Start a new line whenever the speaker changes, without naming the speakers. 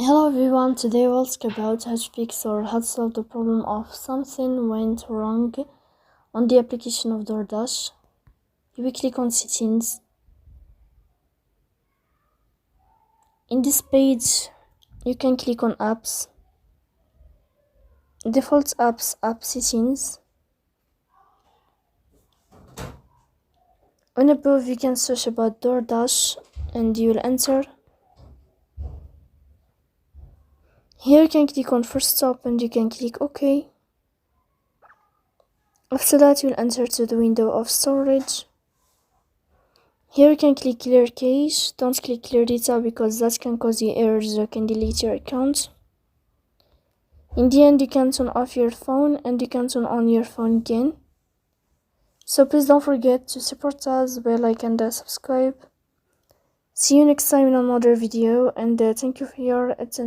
Hello everyone, today we'll talk about how to fix or how to solve the problem of something went wrong on the application of DoorDash. You will click on settings. In this page, you can click on apps, default apps, app settings. On above, you can search about DoorDash and you will enter. Here you can click on first stop and you can click OK. After that, you'll enter to the window of storage. Here you can click clear cache. Don't click clear data because that can cause you errors or can delete your account. In the end, you can turn off your phone and you can turn on your phone again. So please don't forget to support us by like and subscribe. See you next time in another video and thank you for your attention.